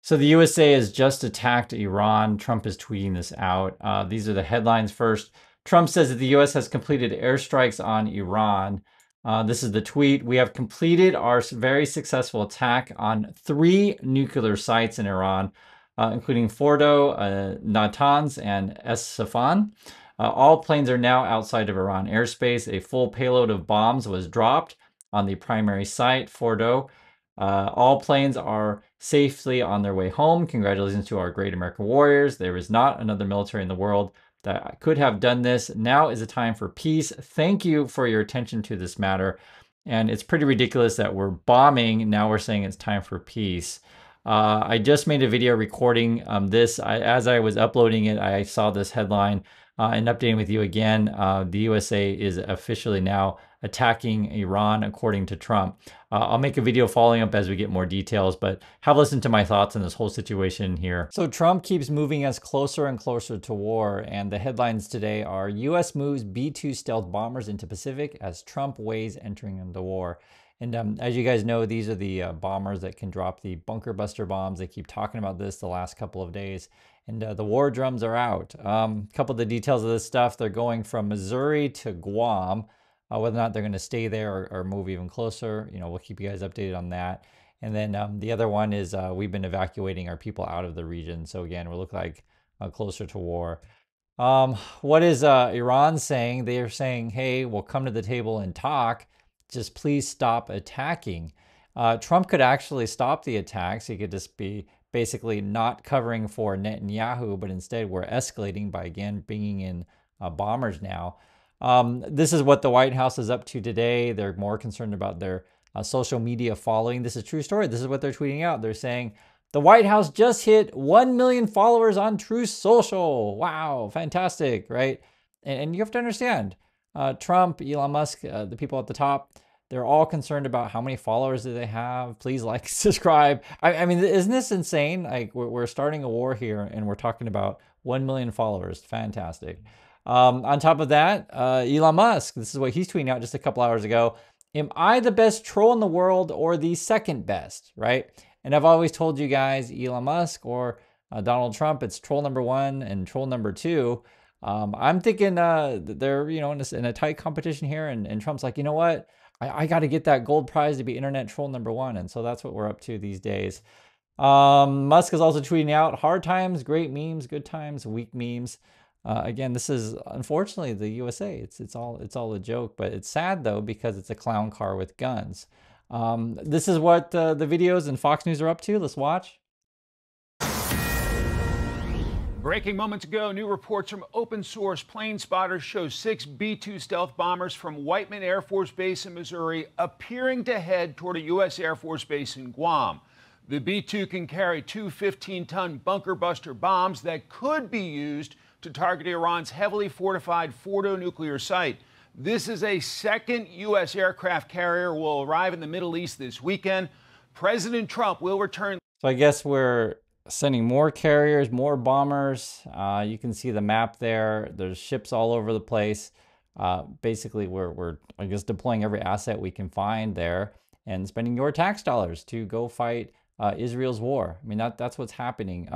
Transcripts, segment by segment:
So the USA has just attacked Iran. Trump is tweeting this out. These are the headlines first. Trump says that the US has completed airstrikes on Iran. This is the tweet. We have completed our very successful attack on 3 nuclear sites in Iran, including Fordo, Natanz, and Es-Safan. All planes are now outside of Iran airspace. A full payload of bombs was dropped on the primary site, Fordo. All planes are safely on their way home. Congratulations to our great American warriors. There is not another military in the world that could have done this. Now is a time for peace. Thank you for your attention to this matter. And it's pretty ridiculous that we're bombing. Now we're saying it's time for peace. I just made a video recording this. As I was uploading it, I saw this headline and updating with you again. The USA is officially now attacking Iran, according to Trump. I'll make a video following up as we get more details, but have listened to my thoughts on this whole situation here. So Trump keeps moving us closer and closer to war, and the headlines today are US moves B-2 stealth bombers into Pacific as Trump weighs entering into war. And as you guys know, these are the bombers that can drop the bunker buster bombs. They keep talking about this the last couple of days. And the war drums are out. A couple of the details of this stuff, they're going from Missouri to Guam. Whether or not they're going to stay there or move even closer, we'll keep you guys updated on that. And then the other one is we've been evacuating our people out of the region. So again, we look like closer to war. What is Iran saying? They are saying, hey, we'll come to the table and talk. Just please stop attacking. Trump could actually stop the attacks. He could just be basically not covering for Netanyahu, but instead we're escalating by, again, bringing in bombers now. This is what the White House is up to today. They're more concerned about their social media following. This is a true story. This is what they're tweeting out. They're saying, the White House just hit 1 million followers on Truth Social. Wow, fantastic, right? And you have to understand, Trump, Elon Musk, the people at the top, they're all concerned about how many followers do they have. Please like, subscribe. I mean, isn't this insane? Like, we're starting a war here and we're talking about 1 million followers. Fantastic. On top of that, Elon Musk, this is what he's tweeting out just a couple hours ago. Am I the best troll in the world or the second best, right? And I've always told you guys, Elon Musk or Donald Trump, it's troll number 1 and troll number 2. I'm thinking they're, in a tight competition here. And Trump's like, you know what? I got to get that gold prize to be internet troll number 1. And so that's what we're up to these days. Musk is also tweeting out hard times, great memes, good times, weak memes. Again, this is unfortunately the USA. It's all a joke, but it's sad though because it's a clown car with guns. This is what the videos and Fox News are up to. Let's watch. Breaking moments ago, new reports from open source plane spotters show 6 B-2 stealth bombers from Whiteman Air Force Base in Missouri appearing to head toward a U.S. Air Force base in Guam. The B-2 can carry 2 15-ton bunker buster bombs that could be used to target Iran's heavily fortified Fordo nuclear site. This is a second U.S. aircraft carrier will arrive in the Middle East this weekend. President Trump will return. So I guess we're sending more carriers, more bombers. You can see the map there. There's ships all over the place. Basically, we're I guess deploying every asset we can find there and spending your tax dollars to go fight Israel's war. I mean, that's what's happening.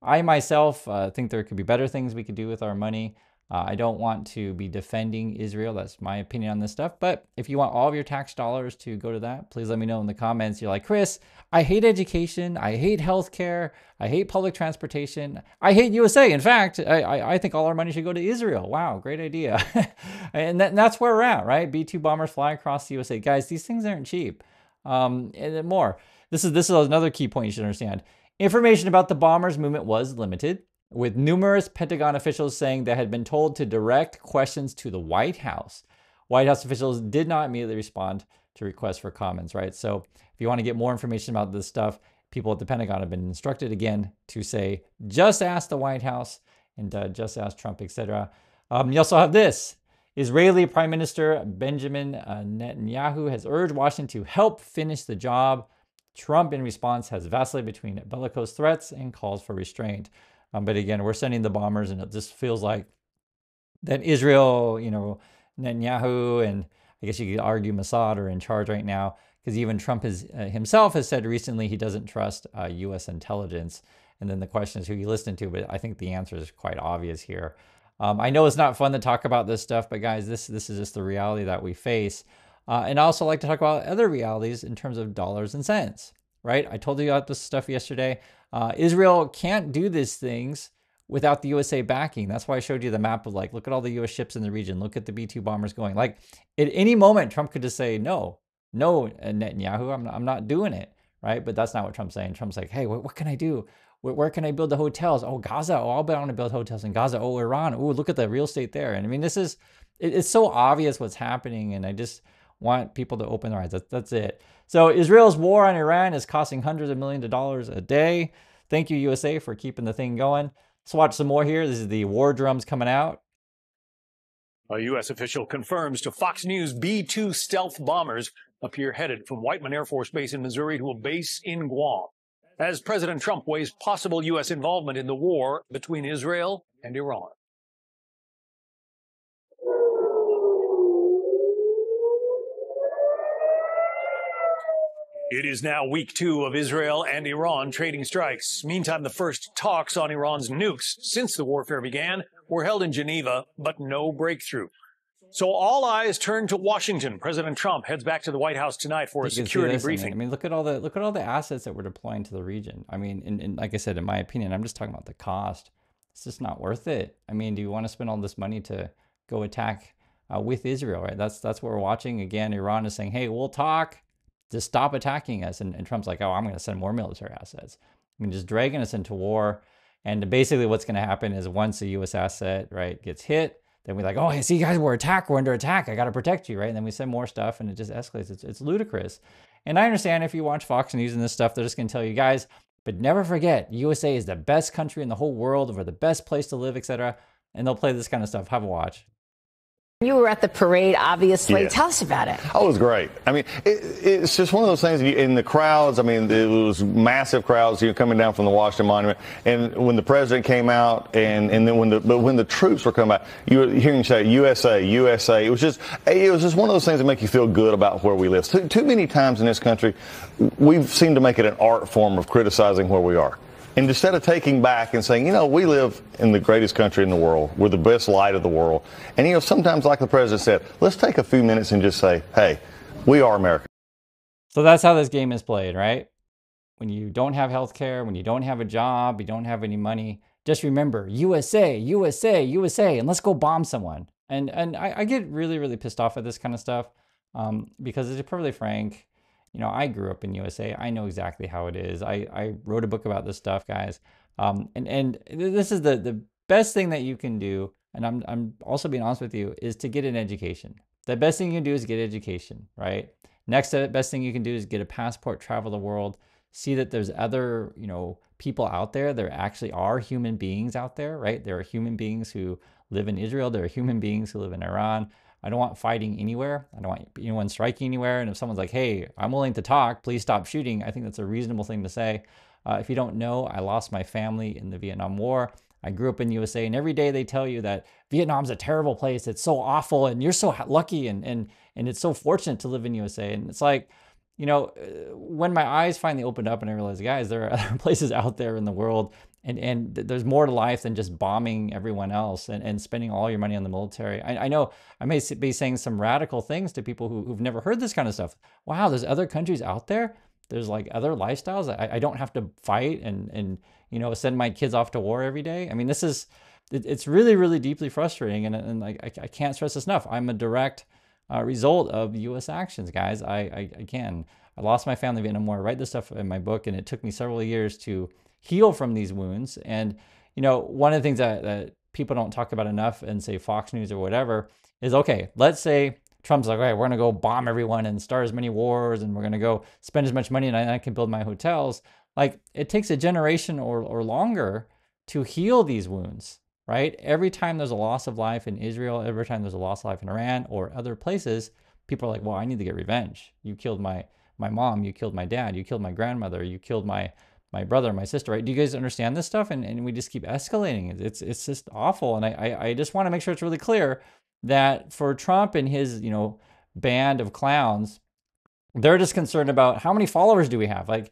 I myself think there could be better things we could do with our money. I don't want to be defending Israel. That's my opinion on this stuff. But if you want all of your tax dollars to go to that, please let me know in the comments. You're like, Chris, I hate education. I hate healthcare. I hate public transportation. I hate USA. In fact, I think all our money should go to Israel. Wow, great idea. And that's where we're at, right? B-2 bombers fly across the USA. Guys, these things aren't cheap. And more. This is another key point you should understand. Information about the bombers movement was limited, with numerous Pentagon officials saying they had been told to direct questions to the White House. White House officials did not immediately respond to requests for comments, right? So if you want to get more information about this stuff, people at the Pentagon have been instructed again to say, just ask the White House and just ask Trump, etc. You also have this. Israeli Prime Minister Benjamin Netanyahu has urged Washington to help finish the job. Trump, in response, has vacillated between bellicose threats and calls for restraint. But again, we're sending the bombers, and it just feels like that Israel, Netanyahu, and I guess you could argue Mossad are in charge right now, because even Trump himself has said recently he doesn't trust U.S. intelligence. And then the question is who you listen to, but I think the answer is quite obvious here. I know it's not fun to talk about this stuff, but guys, this is just the reality that we face. And I also like to talk about other realities in terms of dollars and cents, right? I told you about this stuff yesterday. Israel can't do these things without the USA backing. That's why I showed you the map of like, look at all the US ships in the region. Look at the B-2 bombers going. Like at any moment, Trump could just say, no, Netanyahu, I'm not doing it, right? But that's not what Trump's saying. Trump's like, hey, what can I do? Where can I build the hotels? Oh, Gaza. Oh, I'll want to build hotels in Gaza. Oh, Iran. Oh, look at the real estate there. And I mean, it's so obvious what's happening. And I just want people to open their eyes. That's it. So Israel's war on Iran is costing hundreds of millions of dollars a day. Thank you, USA, for keeping the thing going. Let's watch some more here. This is the war drums coming out. A U.S. official confirms to Fox News B-2 stealth bombers appear headed from Whiteman Air Force Base in Missouri to a base in Guam, as President Trump weighs possible U.S. involvement in the war between Israel and Iran. It is now week 2 of Israel and Iran trading strikes. Meantime, the first talks on Iran's nukes since the warfare began were held in Geneva, but no breakthrough. So all eyes turn to Washington. President Trump heads back to the White House tonight for a security briefing. I mean, look at all the assets that we're deploying to the region. I mean, and like I said, in my opinion, I'm just talking about the cost. It's just not worth it. I mean, do you want to spend all this money to go attack with Israel, right? That's what we're watching. Again, Iran is saying, hey, we'll talk. Just stop attacking us. And Trump's like, oh, I'm going to send more military assets. I mean, just dragging us into war. And basically what's going to happen is once a U.S. asset, right, gets hit, then we're like, oh, hey, see, guys, we're under attack. I got to protect you, right? And then we send more stuff and it just escalates. It's ludicrous. And I understand if you watch Fox News and this stuff, they're just going to tell you guys, but never forget, USA is the best country in the whole world, or the best place to live, etc. And they'll play this kind of stuff. Have a watch. You were at the parade, obviously. Yeah. Tell us about it. Oh, it was great. I mean, it's just one of those things. In the crowds, I mean, it was massive crowds coming down from the Washington Monument. And when the president came out, and then when the troops were coming out, you were hearing say USA, USA. It was just one of those things that make you feel good about where we live. Too many times in this country, we've seemed to make it an art form of criticizing where we are. And instead of taking back and saying, we live in the greatest country in the world. We're the best light of the world. And, sometimes, like the president said, let's take a few minutes and just say, hey, we are America. So that's how this game is played, right? When you don't have health care, when you don't have a job, you don't have any money, just remember, USA, USA, USA, and let's go bomb someone. And I get really, really pissed off at this kind of stuff because, to be perfectly frank, I grew up in USA. I know exactly how it is. I wrote a book about this stuff, guys. And this is the best thing that you can do. And I'm also being honest with you, is to get an education. The best thing you can do is get education, right? Next best thing you can do is get a passport, travel the world, see that there's other, people out there. There actually are human beings out there, right? There are human beings who live in Israel. There are human beings who live in Iran. I don't want fighting anywhere. I don't want anyone striking anywhere. And if someone's like, hey, I'm willing to talk, please stop shooting, I think that's a reasonable thing to say. If you don't know, I lost my family in the Vietnam War. I grew up in USA, and every day they tell you that Vietnam's a terrible place. It's so awful, and you're so lucky, and it's so fortunate to live in USA. And it's like, when my eyes finally opened up and I realized, guys, there are other places out there in the world, and there's more to life than just bombing everyone else and spending all your money on the military. I know I may be saying some radical things to people who've never heard this kind of stuff. Wow, there's other countries out there. There's like other lifestyles. I don't have to fight and send my kids off to war every day. I mean, it's really, really deeply frustrating. And like, I can't stress this enough. I'm a direct result of U.S. actions, guys. I lost my family in Vietnam War. I write this stuff in my book, and it took me several years to heal from these wounds. And, one of the things that people don't talk about enough and say Fox News or whatever is, okay, let's say Trump's like, okay, we're going to go bomb everyone and start as many wars, and we're going to go spend as much money, and I can build my hotels. Like, it takes a generation or longer to heal these wounds, right? Every time there's a loss of life in Israel, every time there's a loss of life in Iran or other places, people are like, well, I need to get revenge. You killed my mom, you killed my dad, you killed my grandmother, you killed my brother, my sister, right? Do you guys understand this stuff? And we just keep escalating. It's just awful. And I just want to make sure it's really clear that for Trump and his, band of clowns, They're just concerned about how many followers do we have. Like,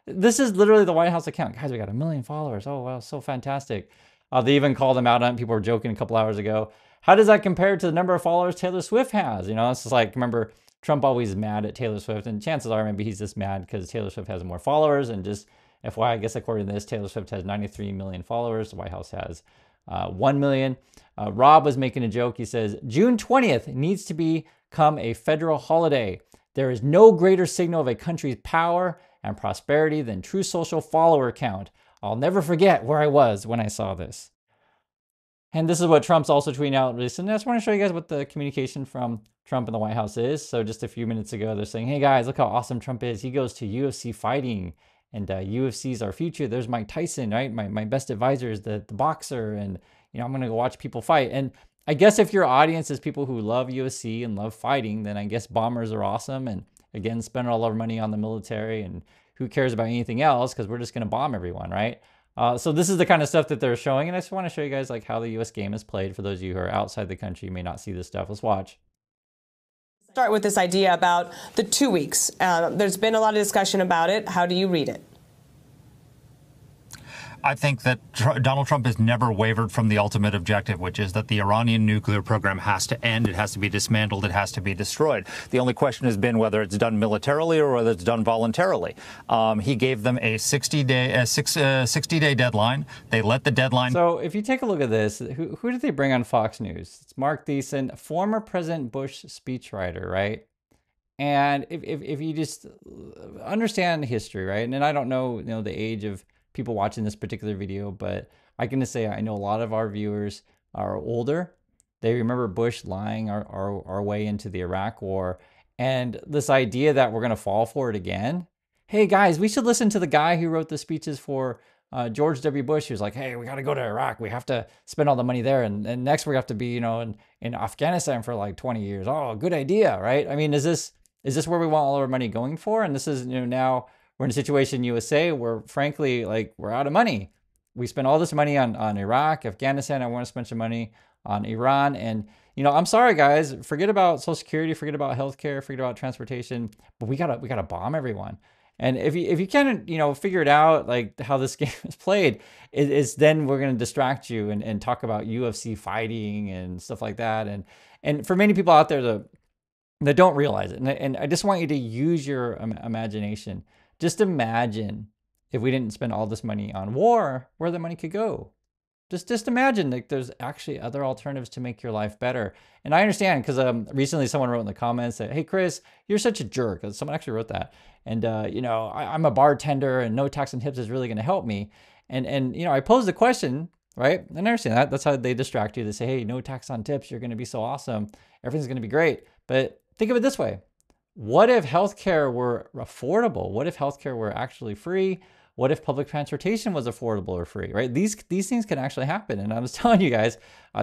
this is literally the White House account. Guys, we got 1 million followers. Oh, wow, so fantastic. They even called them out on it. People were joking a couple hours ago. How does that compare to the number of followers Taylor Swift has? You know, it's just like, remember, Trump always mad at Taylor Swift, and chances are maybe he's just mad because Taylor Swift has more followers. And just FYI, I guess according to this, Taylor Swift has 93 million followers. The White House has 1 million. Rob was making a joke. He says, June 20th needs to become a federal holiday. There is no greater signal of a country's power and prosperity than true social follower count. I'll never forget where I was when I saw this. And this is what Trump's also tweeting out recently. I just want to show you guys what the communication from Trump and the White House is. So just a few minutes ago, they're saying, hey guys, look how awesome Trump is. He goes to UFC fighting, and UFC's our future. There's Mike Tyson, right? My best advisor is the boxer, and you know, I'm going to go watch people fight. And I guess if your audience is people who love UFC and love fighting, then I guess bombers are awesome. And again, spending all our money on the military, and who cares about anything else, because we're just going to bomb everyone, right? So this is the kind of stuff that they're showing, and I just want to show you guys like how the U.S. game is played. For those of you who are outside the country, you may not see this stuff. Let's watch. Start with this idea about the 2 weeks. There's been a lot of discussion about it. How do you read it? I think that Donald Trump has never wavered from the ultimate objective, which is that the Iranian nuclear program has to end. It has to be dismantled. It has to be destroyed. The only question has been whether it's done militarily or whether it's done voluntarily. He gave them a 60-day deadline. They let the deadline. So if you take a look at this, who did they bring on Fox News? It's Mark Thiessen, former President Bush speechwriter, right? And if you just understand history, right? And I don't know, the age of people watching this particular video, but I can just say I know a lot of our viewers are older. They remember Bush lying our way into the Iraq War, and this idea that we're going to fall for it again. Hey guys, we should listen to the guy who wrote the speeches for George W. Bush. He was like, hey, we got to go to Iraq. We have to spend all the money there, and next we have to be, in Afghanistan for like 20 years. Oh, good idea, right? I mean, is this where we want all our money going for? And this is, now we're in a situation in USA where, frankly, like, we're out of money. We spent all this money on Iraq, Afghanistan. I want to spend some money on Iran. And, I'm sorry, guys, forget about Social Security, forget about healthcare, forget about transportation, but we gotta bomb everyone. And if you can't, figure it out, like how this game is played, is then we're going to distract you and talk about UFC fighting and stuff like that. And for many people out there that don't realize it, and I just want you to use your imagination. Just imagine if we didn't spend all this money on war, where the money could go. Just imagine like there's actually other alternatives to make your life better. And I understand, because recently someone wrote in the comments that, hey, Chris, you're such a jerk. Someone actually wrote that. And, I'm a bartender, and no tax and tips is really going to help me. And I posed the question, right? And I understand that. That's how they distract you. They say, hey, no tax on tips. You're going to be so awesome. Everything's going to be great. But think of it this way. What if healthcare were affordable? What if healthcare were actually free? What if public transportation was affordable or free, right? These things can actually happen. And I was telling you guys,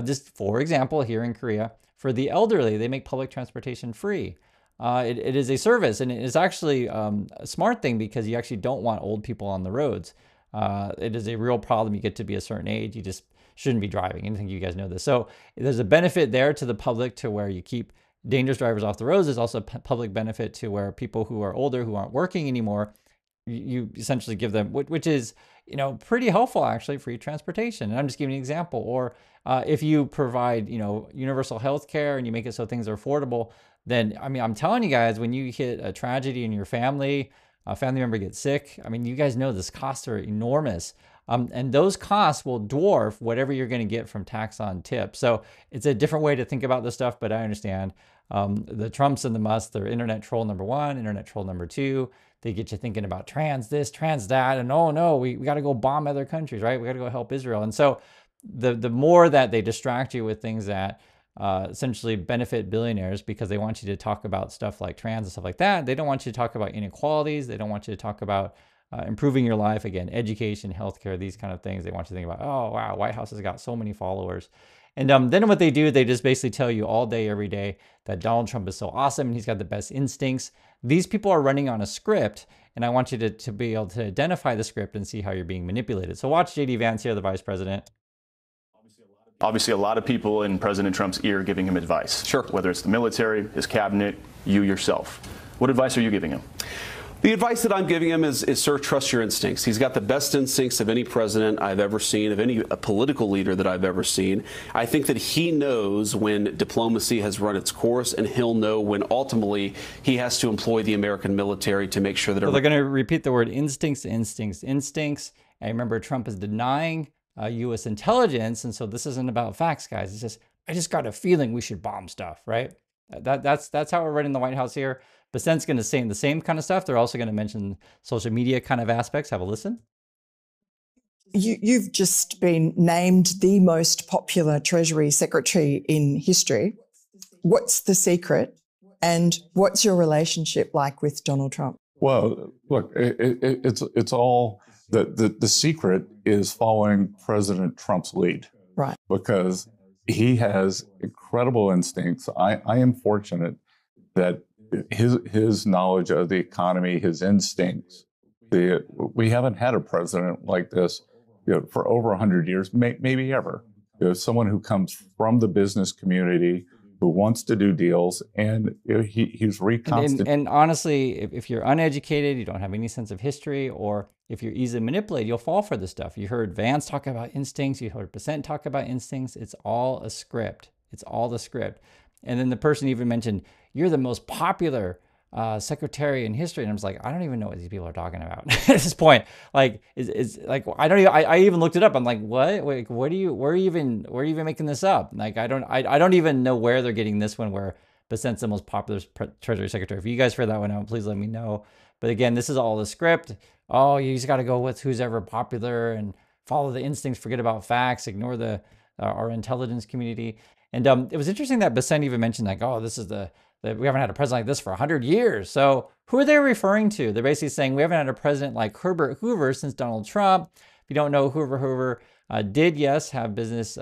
just for example, here in Korea, for the elderly, they make public transportation free. It is a service, and it is actually a smart thing, because you actually don't want old people on the roads. It is a real problem. You get to be a certain age, you just shouldn't be driving. I think you guys know this. So there's a benefit there to the public, to where you keep dangerous drivers off the roads. There's also a public benefit to where people who are older, who aren't working anymore, you essentially give them, which is, pretty helpful actually, free transportation. And I'm just giving you an example. Or if you provide, universal health care, and you make it so things are affordable, then, I'm telling you guys, when you hit a tragedy in your family, a family member gets sick, you guys know this costs are enormous. And those costs will dwarf whatever you're going to get from tax on tips. So it's a different way to think about this stuff, but I understand. The Trumps and the Musks, they're internet troll number one, internet troll number two. They get you thinking about trans this, trans that, and oh no, we got to go bomb other countries, right? We got to go help Israel. And so the more that they distract you with things that essentially benefit billionaires, because they want you to talk about stuff like trans and stuff like that, they don't want you to talk about inequalities. They don't want you to talk about improving your life, again, education, healthcare, these kind of things. They want you to think about, oh, wow, White House has got so many followers. And then what they do, they just basically tell you all day, every day, that Donald Trump is so awesome and he's got the best instincts. These people are running on a script, and I want you to be able to identify the script and see how you're being manipulated. So watch J.D. Vance here, the vice president. Obviously, a lot of people in President Trump's ear giving him advice. Sure. Whether it's the military, his cabinet, you yourself. What advice are you giving him? The advice that I'm giving him is, sir, trust your instincts. He's got the best instincts of any president I've ever seen, of any political leader that I've ever seen. I think that he knows when diplomacy has run its course, and he'll know when ultimately he has to employ the American military to make sure that... So they're going to repeat the word instincts, instincts, instincts. And remember, Trump is denying U.S. intelligence, and so this isn't about facts, guys. It's just, I just got a feeling we should bomb stuff, right? That's how we're running the White House here. Bessent's going to say the same kind of stuff. They're also going to mention social media kind of aspects. Have a listen. You've just been named the most popular Treasury Secretary in history. What's the secret, and what's your relationship like with Donald Trump? Well, look, it's all the secret is following President Trump's lead, right? Because he has incredible instincts. I am fortunate that his knowledge of the economy, his instincts. We haven't had a president like this, for over 100 years, maybe ever. Someone who comes from the business community, who wants to do deals, and he's reconstituted. And honestly, if you're uneducated, you don't have any sense of history, or if you're easily manipulated, you'll fall for this stuff. You heard Vance talk about instincts. You heard Bessent talk about instincts. It's all a script. It's all the script. And then the person even mentioned, you're the most popular secretary in history. And I was like, I don't even know what these people are talking about at this point. Like, it's like, I even looked it up. I'm like, what? Wait, where are you even making this up? Like, I don't even know where they're getting this one, where Bessent's the most popular Treasury Secretary. If you guys figured that one out, please let me know. But again, this is all the script. Oh, you just got to go with who's ever popular and follow the instincts, forget about facts, ignore our intelligence community. And it was interesting that Bessent even mentioned, like, oh, this is we haven't had a president like this for 100 years. So who are they referring to? They're basically saying we haven't had a president like Herbert Hoover since Donald Trump. If you don't know, Hoover did, yes, have business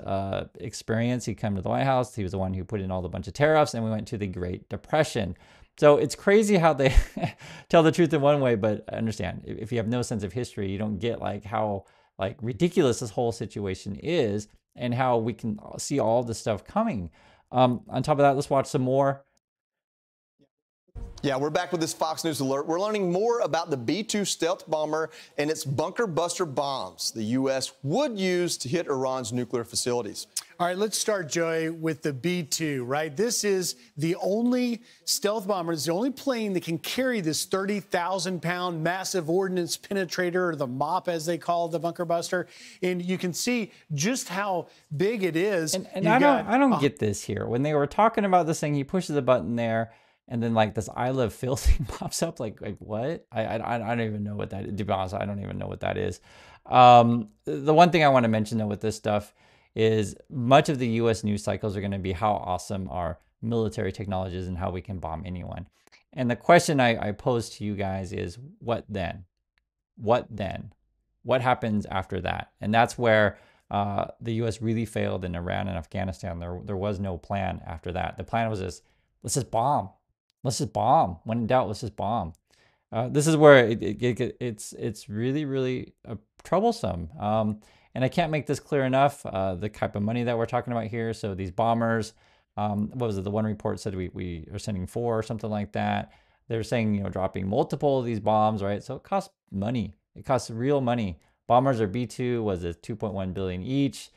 experience. He came to the White House. He was the one who put in all the bunch of tariffs, and we went to the Great Depression. So it's crazy how they tell the truth in one way, but understand, if you have no sense of history, you don't get like how like ridiculous this whole situation is, and how we can see all this stuff coming. On top of that, let's watch some more. Yeah, we're back with this Fox News alert. We're learning more about the B-2 stealth bomber and its bunker buster bombs the U.S. would use to hit Iran's nuclear facilities. All right, let's start, Joey, with the B-2, right? This is the only stealth bomber. It's the only plane that can carry this 30,000-pound massive ordnance penetrator, or the MOP, as they call it, the bunker buster. And you can see just how big it is. And I don't get this here. When they were talking about this thing, he pushes the button there, and then like this I Love Phil thing pops up. Like what? I don't even know what that is. To be honest, I don't even know what that is. The one thing I want to mention though with this stuff is much of the U.S. news cycles are going to be how awesome our military technology is and how we can bomb anyone. And the question I pose to you guys is, what then? What then? What happens after that? And that's where the U.S. really failed in Iran and Afghanistan. There was no plan after that. The plan was just, let's just bomb. Let's just bomb. When in doubt, let's just bomb. This is where it's really, really troublesome. And I can't make this clear enough, the type of money that we're talking about here. So these bombers, what was it? The one report said we are sending 4 or something like that. They're saying, dropping multiple of these bombs, right? So it costs money. It costs real money. Bombers or B-2 was it 2.1 billion each,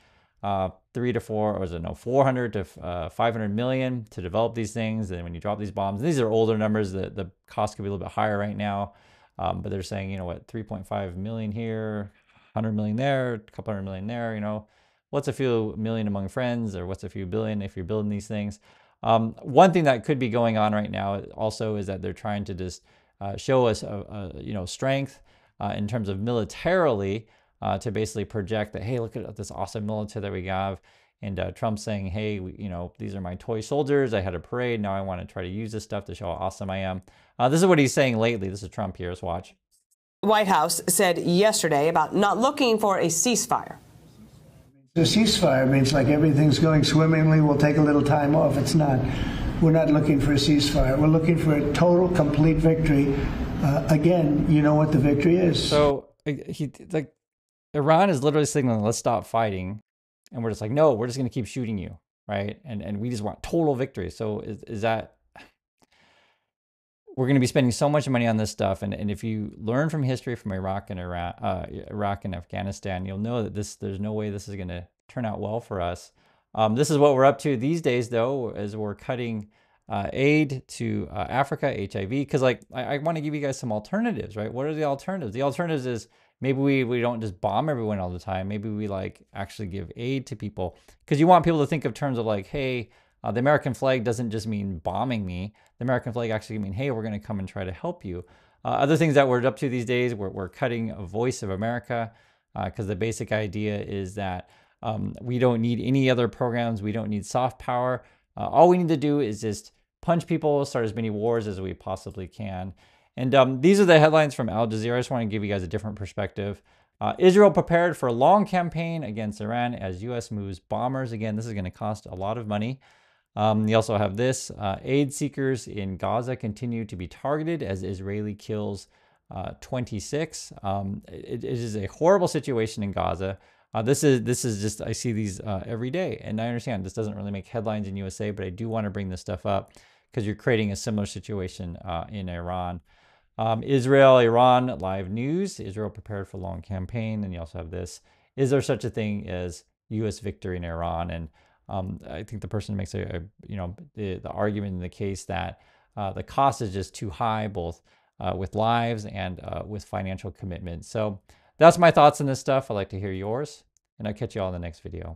3 to 4, or was it no 400 to 500 million to develop these things. And when you drop these bombs, these are older numbers. The cost could be a little bit higher right now, but they're saying 3.5 million here, 100 million there, a couple hundred million there. What's a few million among friends, or what's a few billion if you're building these things? One thing that could be going on right now also is that they're trying to just show us strength in terms of militarily, to basically project that, hey, look at this awesome military that we have. And Trump's saying, hey, these are my toy soldiers. I had a parade. Now I want to try to use this stuff to show how awesome I am. This is what he's saying lately. This is Trump here. Let's watch. White House said yesterday about not looking for a ceasefire. The ceasefire means like everything's going swimmingly, we'll take a little time off. It's not. We're not looking for a ceasefire. We're looking for a total, complete victory. Again, you know what the victory is. So Iran is literally signaling, let's stop fighting. and we're just like, no, we're just going to keep shooting you, right? And we just want total victory. So is that, we're going to be spending so much money on this stuff. And if you learn from history from Iraq and Afghanistan, you'll know that there's no way this is going to turn out well for us. This is what we're up to these days, though, as we're cutting aid to Africa, HIV, because like I want to give you guys some alternatives, right? What are the alternatives? The alternatives is maybe we don't just bomb everyone all the time. Maybe we like actually give aid to people, because you want people to think of terms of like, hey, the American flag doesn't just mean bombing me. The American flag actually mean, hey, we're going to come and try to help you. Other things that we're up to these days, we're cutting a Voice of America, because the basic idea is that we don't need any other programs. We don't need soft power. All we need to do is just punch people, start as many wars as we possibly can. And these are the headlines from Al Jazeera. I just want to give you guys a different perspective. Israel prepared for a long campaign against Iran as U.S. moves bombers. Again, this is going to cost a lot of money. You also have this. Aid seekers in Gaza continue to be targeted as Israeli kills 26. It is a horrible situation in Gaza. This is just, I see these every day, and I understand this doesn't really make headlines in USA, but I do want to bring this stuff up because you're creating a similar situation in Iran. Israel, Iran, live news. Israel prepared for long campaign. And you also have this. Is there such a thing as U.S. victory in Iran? And I think the person makes the argument in the case that the cost is just too high, both with lives and with financial commitment. So that's my thoughts on this stuff. I'd like to hear yours, and I'll catch you all in the next video.